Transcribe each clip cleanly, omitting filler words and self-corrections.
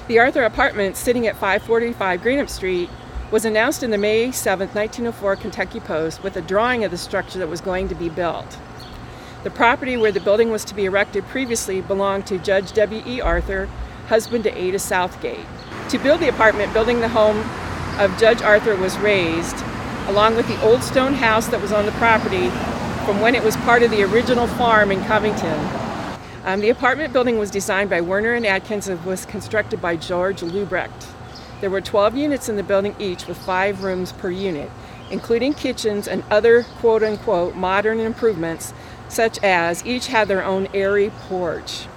The Arthur apartment, sitting at 545 Greenup Street, was announced in the May 7, 1904 Kentucky Post with a drawing of the structure that was going to be built. The property where the building was to be erected previously belonged to Judge W.E. Arthur, husband to Ada Southgate. To build the apartment, building the home of Judge Arthur was razed, along with the old stone house that was on the property from when it was part of the original farm in Covington. The apartment building was designed by Werner and Atkins and was constructed by George Lubrecht. There were 12 units in the building, each with 5 rooms per unit, including kitchens and other quote-unquote modern improvements, such as each had their own airy porch.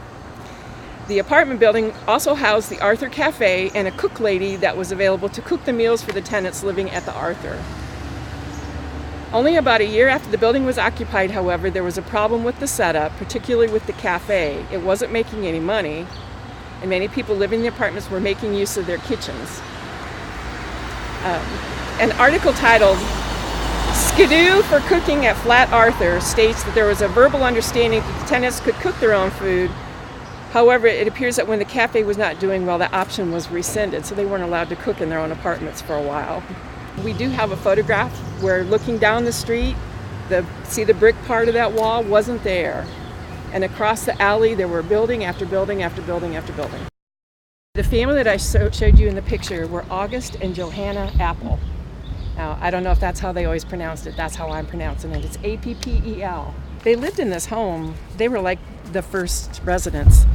The apartment building also housed the Arthur Cafe and a cook lady that was available to cook the meals for the tenants living at the Arthur. Only about a year after the building was occupied, however, there was a problem with the setup, particularly with the cafe. It wasn't making any money, and many people living in the apartments were making use of their kitchens. An article titled "Skidoo for Cooking at Flat Arthur" states that there was a verbal understanding that the tenants could cook their own food. However, it appears that when the cafe was not doing well, that option was rescinded, so they weren't allowed to cook in their own apartments for a while. We do have a photograph where, looking down the street, see the brick part of that wall wasn't there. And across the alley, there were building after building after building after building. The family that I showed you in the picture were August and Johanna Appel. Now, I don't know if that's how they always pronounced it. That's how I'm pronouncing it. It's Appel. They lived in this home. They were like the first residents.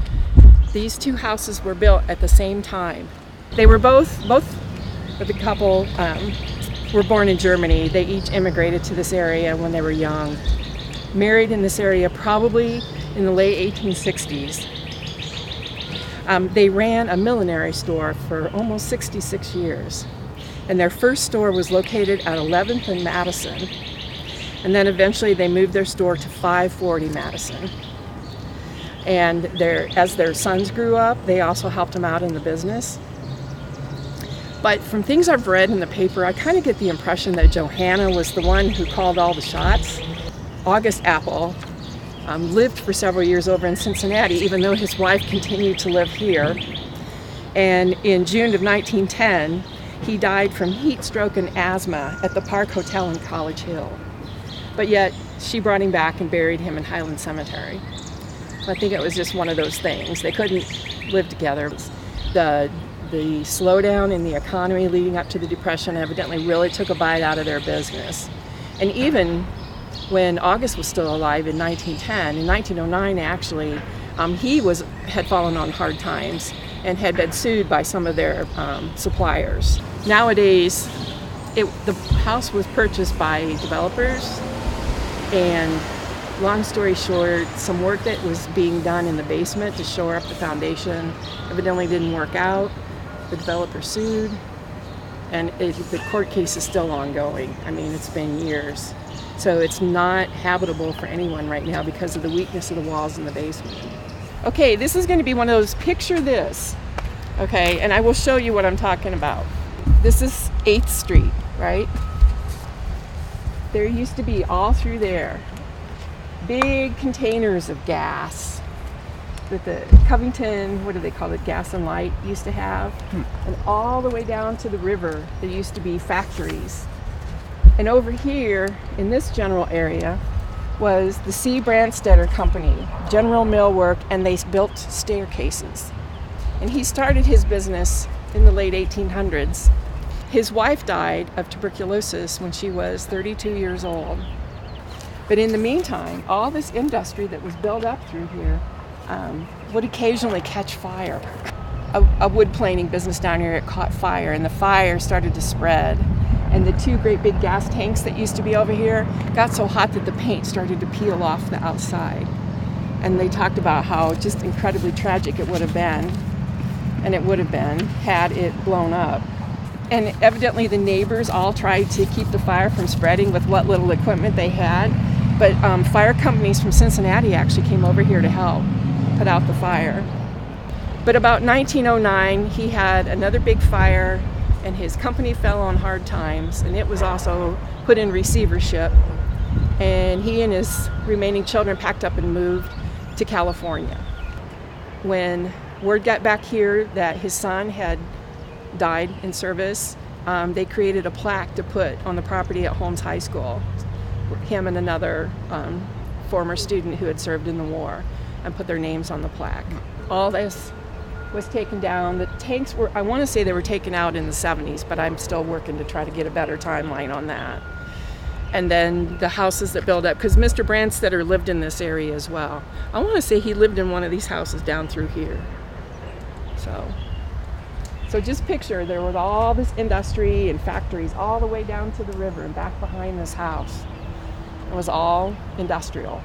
These 2 houses were built at the same time. They were both of the couple were born in Germany. They each immigrated to this area when they were young. Married in this area probably in the late 1860s. They ran a millinery store for almost 66 years. And their first store was located at 11th and Madison. And then eventually they moved their store to 540 Madison. And as their sons grew up, they also helped them out in the business. But from things I've read in the paper, I kind of get the impression that Johanna was the one who called all the shots. August Appel lived for several years over in Cincinnati, even though his wife continued to live here. And in June of 1910, he died from heat stroke and asthma at the Park Hotel in College Hill. But yet, she brought him back and buried him in Highland Cemetery. I think it was just one of those things. They couldn't live together. The slowdown in the economy leading up to the Depression evidently really took a bite out of their business. And even when August was still alive in 1910, in 1909 actually, he had fallen on hard times and had been sued by some of their suppliers. Nowadays, the house was purchased by developers, and long story short, some work that was being done in the basement to shore up the foundation evidently didn't work out. The developer sued, and the court case is still ongoing. I mean, it's been years. So it's not habitable for anyone right now because of the weakness of the walls in the basement. Okay, this is going to be one of those, picture this, okay, and I will show you what I'm talking about. This is 8th Street, right? There used to be all through there big containers of gas that the Covington, what do they call it, Gas and Light used to have. And all the way down to the river, there used to be factories. And over here, in this general area, was the C. Brandstetter Company, general millwork, and they built staircases. And he started his business in the late 1800s. His wife died of tuberculosis when she was 32 years old. But in the meantime, all this industry that was built up through here would occasionally catch fire. A wood planing business down here, it caught fire, and the fire started to spread. And the 2 great big gas tanks that used to be over here got so hot that the paint started to peel off the outside. And they talked about how just incredibly tragic it would have been, and it would have been, had it blown up. And evidently the neighbors all tried to keep the fire from spreading with what little equipment they had. But fire companies from Cincinnati actually came over here to help put out the fire. But about 1909, he had another big fire, and his company fell on hard times, and it was also put in receivership. And he and his remaining children packed up and moved to California. When word got back here that his son had died in service, they created a plaque to put on the property at Holmes High School, him and another former student who had served in the war, and put their names on the plaque. All this was taken down. The tanks were, I want to say they were taken out in the 70s, but I'm still working to try to get a better timeline on that. And then the houses that built up, because Mr. Brandstetter lived in this area as well. I want to say he lived in one of these houses down through here. So just picture, there was all this industry and factories all the way down to the river and back behind this house. It was all industrial.